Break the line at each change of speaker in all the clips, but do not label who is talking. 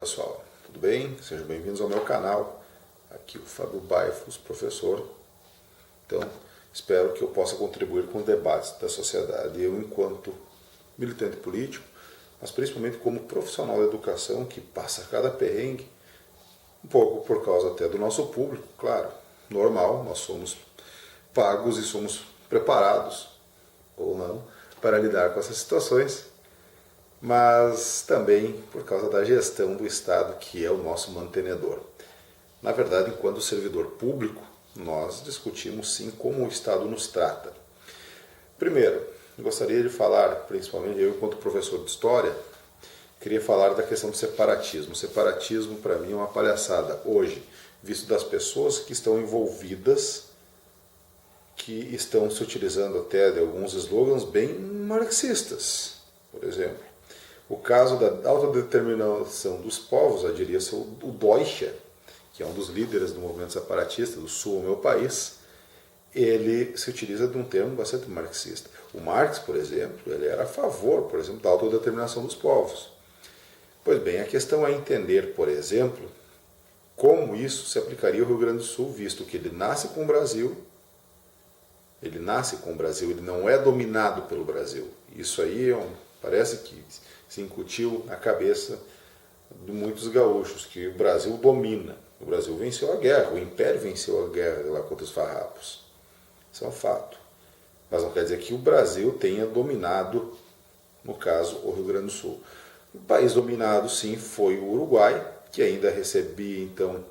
Pessoal, tudo bem? Sejam bem-vindos ao meu canal. Aqui o Fábio Baifos, professor. Então, espero que eu possa contribuir com os debates da sociedade. Eu, enquanto militante político, mas principalmente como profissional da educação que passa cada perrengue, um pouco por causa até do nosso público, claro, normal, nós somos pagos e somos preparados, ou não, para lidar com essas situações, mas também por causa da gestão do Estado, que é o nosso mantenedor. Na verdade, enquanto servidor público, nós discutimos sim como o Estado nos trata. Primeiro, gostaria de falar, principalmente eu enquanto professor de História, queria falar da questão do separatismo. O separatismo, para mim, é uma palhaçada hoje, visto das pessoas que estão envolvidas, que estão se utilizando até de alguns slogans bem marxistas, por exemplo. O caso da autodeterminação dos povos, eu diria-se o Deutsche, que é um dos líderes do movimento separatista do Sul, meu país, ele se utiliza de um termo bastante marxista. O Marx, por exemplo, ele era a favor, por exemplo, da autodeterminação dos povos. Pois bem, a questão é entender, por exemplo, como isso se aplicaria ao Rio Grande do Sul, visto que ele nasce com o Brasil, ele não é dominado pelo Brasil. Isso aí parece que se incutiu na cabeça de muitos gaúchos, que o Brasil domina. O Brasil venceu a guerra, o Império venceu a guerra lá contra os farrapos. Isso é um fato. Mas não quer dizer que o Brasil tenha dominado, no caso, o Rio Grande do Sul. O país dominado, sim, foi o Uruguai, que ainda recebia, então,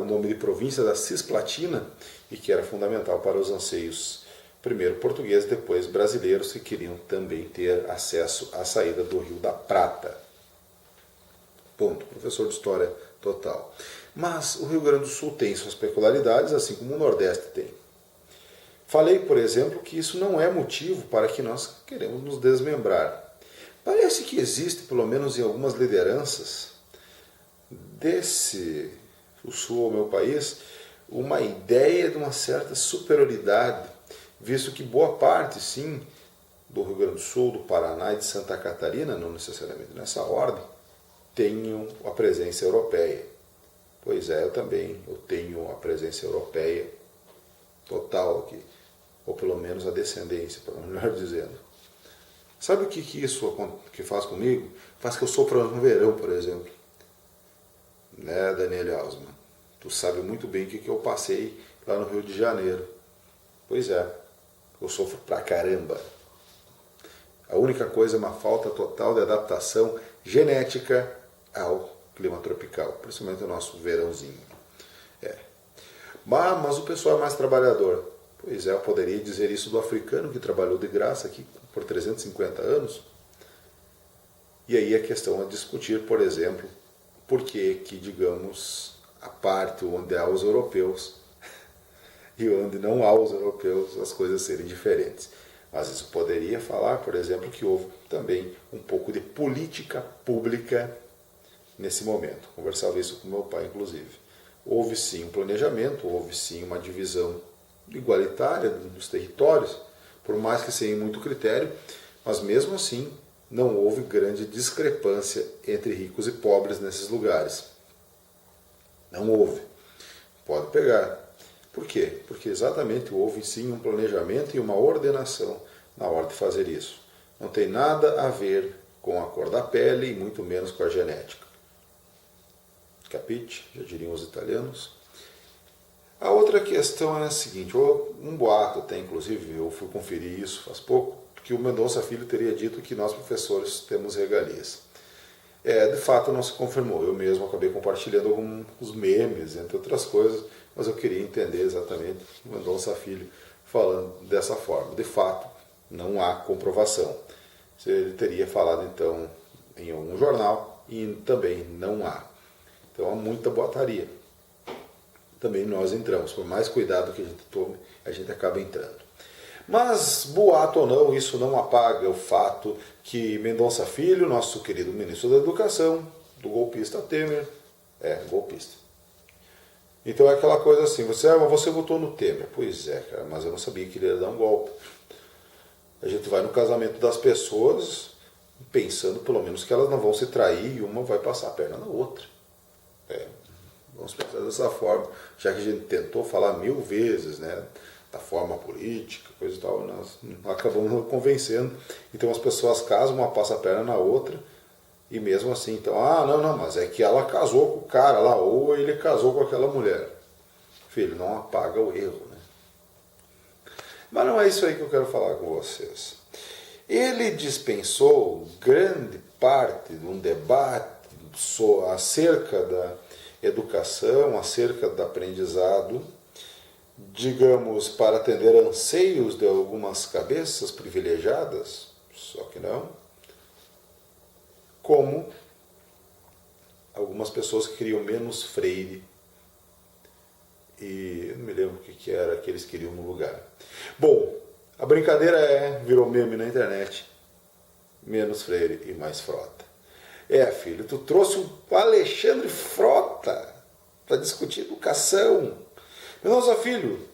o nome de província da Cisplatina, e que era fundamental para os anseios, primeiro portugueses, depois brasileiros, que queriam também ter acesso à saída do Rio da Prata. Ponto. Professor de História total. Mas o Rio Grande do Sul tem suas peculiaridades, assim como o Nordeste tem. Falei, por exemplo, que isso não é motivo para que nós queremos nos desmembrar. Parece que existe, pelo menos em algumas lideranças do Sul ao meu país, uma ideia de uma certa superioridade, visto que boa parte, sim, do Rio Grande do Sul, do Paraná e de Santa Catarina, não necessariamente nessa ordem, tenham a presença europeia. Pois é, eu tenho a presença europeia total aqui, ou pelo menos a descendência, melhor dizendo. Sabe o que isso que faz comigo? Faz que eu sofra no verão, por exemplo. Né, Daniel Hausmann? Tu sabe muito bem o que eu passei lá no Rio de Janeiro. Pois é, eu sofro pra caramba. A única coisa é uma falta total de adaptação genética ao clima tropical, principalmente o nosso verãozinho. Mas o pessoal é mais trabalhador. Pois é, eu poderia dizer isso do africano que trabalhou de graça aqui por 350 anos. E aí a questão é discutir, por exemplo, por que, digamos, a parte onde há os europeus e onde não há os europeus, as coisas serem diferentes. Mas isso poderia falar, por exemplo, que houve também um pouco de política pública nesse momento. Conversava isso com meu pai, inclusive. Houve sim um planejamento, houve sim uma divisão igualitária dos territórios, por mais que sem muito critério, mas mesmo assim não houve grande discrepância entre ricos e pobres nesses lugares. Não houve. Pode pegar. Por quê? Porque exatamente houve sim um planejamento e uma ordenação na hora de fazer isso. Não tem nada a ver com a cor da pele e muito menos com a genética. Capite? Já diriam os italianos. A outra questão é a seguinte, um boato até, inclusive, eu fui conferir isso faz pouco, que o Mendonça Filho teria dito que nós professores temos regalias. De fato não se confirmou, eu mesmo acabei compartilhando alguns memes, entre outras coisas, mas eu queria entender exatamente o Mendonça Filho falando dessa forma. De fato, não há comprovação. Ele teria falado então em algum jornal e também não há. Então há muita boataria. Também nós entramos, por mais cuidado que a gente tome, a gente acaba entrando. Mas, boato ou não, isso não apaga o fato que Mendonça Filho, nosso querido ministro da Educação, do golpista Temer, é golpista. Então é aquela coisa assim, mas você votou no Temer. Pois é, cara, mas eu não sabia que ele ia dar um golpe. A gente vai no casamento das pessoas, pensando pelo menos que elas não vão se trair e uma vai passar a perna na outra. Vamos pensar dessa forma, já que a gente tentou falar 1000 vezes, né, da forma política, coisa e tal, nós acabamos convencendo. Então as pessoas casam, uma passa a perna na outra, e mesmo assim, então, não, mas é que ela casou com o cara lá, ou ele casou com aquela mulher. Filho, não apaga o erro, né? Mas não é isso aí que eu quero falar com vocês. Ele dispensou grande parte de um debate acerca da educação, acerca do aprendizado, digamos, para atender anseios de algumas cabeças privilegiadas, só que não, como algumas pessoas que queriam menos Freire, e eu não me lembro o que era que eles queriam no lugar. Bom, a brincadeira virou meme na internet, menos Freire e mais Frota. Filho, tu trouxe o Alexandre Frota para discutir educação. Nossa, filho,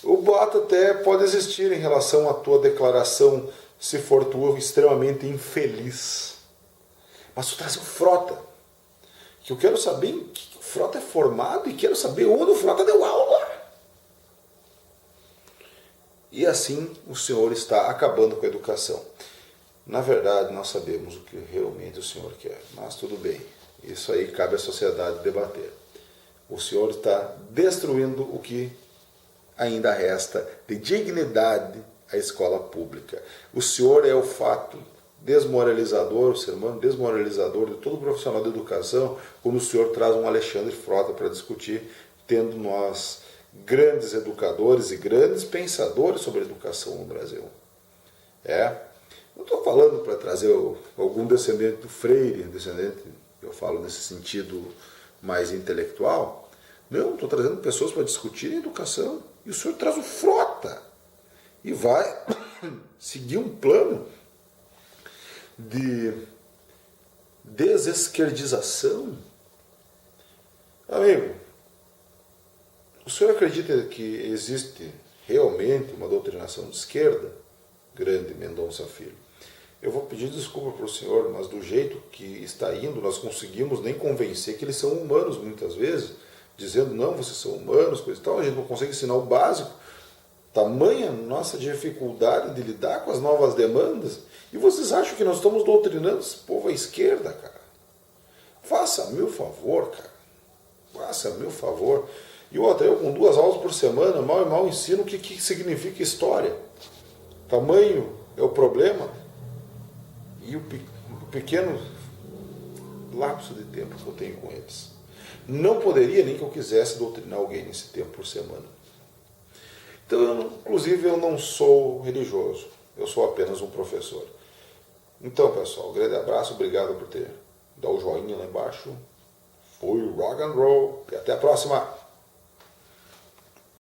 o boato até pode existir em relação à tua declaração, se for tu extremamente infeliz. Mas tu traz o Frota, que eu quero saber em que o Frota é formado e quero saber onde o Frota deu aula. E assim o senhor está acabando com a educação. Na verdade, nós sabemos o que realmente o senhor quer, mas tudo bem, isso aí cabe à sociedade debater. O senhor está destruindo o que ainda resta de dignidade à escola pública. O senhor é o fato desmoralizador, o ser humano desmoralizador de todo profissional de educação, quando o senhor traz um Alexandre Frota para discutir, tendo nós grandes educadores e grandes pensadores sobre educação no Brasil. Não estou falando para trazer algum descendente do Freire, eu falo nesse sentido mais intelectual. Não, estou trazendo pessoas para discutir educação. E o senhor traz o Frota e vai seguir um plano de desesquerdização. Amigo, o senhor acredita que existe realmente uma doutrinação de esquerda? Grande Mendonça Filho. Eu vou pedir desculpa para o senhor, mas do jeito que está indo, nós conseguimos nem convencer que eles são humanos muitas vezes, dizendo, não, vocês são humanos, coisa e tal, a gente não consegue ensinar o básico. Tamanha nossa dificuldade de lidar com as novas demandas, e vocês acham que nós estamos doutrinando esse povo à esquerda, cara? Faça-me o favor, cara. Faça-me o favor. E outra, eu com 2 aulas por semana, mal e mal ensino o que significa história. Tamanho é o problema, e o pequeno lapso de tempo que eu tenho com eles. Não poderia, nem que eu quisesse, doutrinar alguém nesse tempo por semana. Então, inclusive, eu não sou religioso, eu sou apenas um professor. Então, pessoal, um grande abraço, obrigado por ter dado o joinha lá embaixo. Fui rock and roll e até a próxima!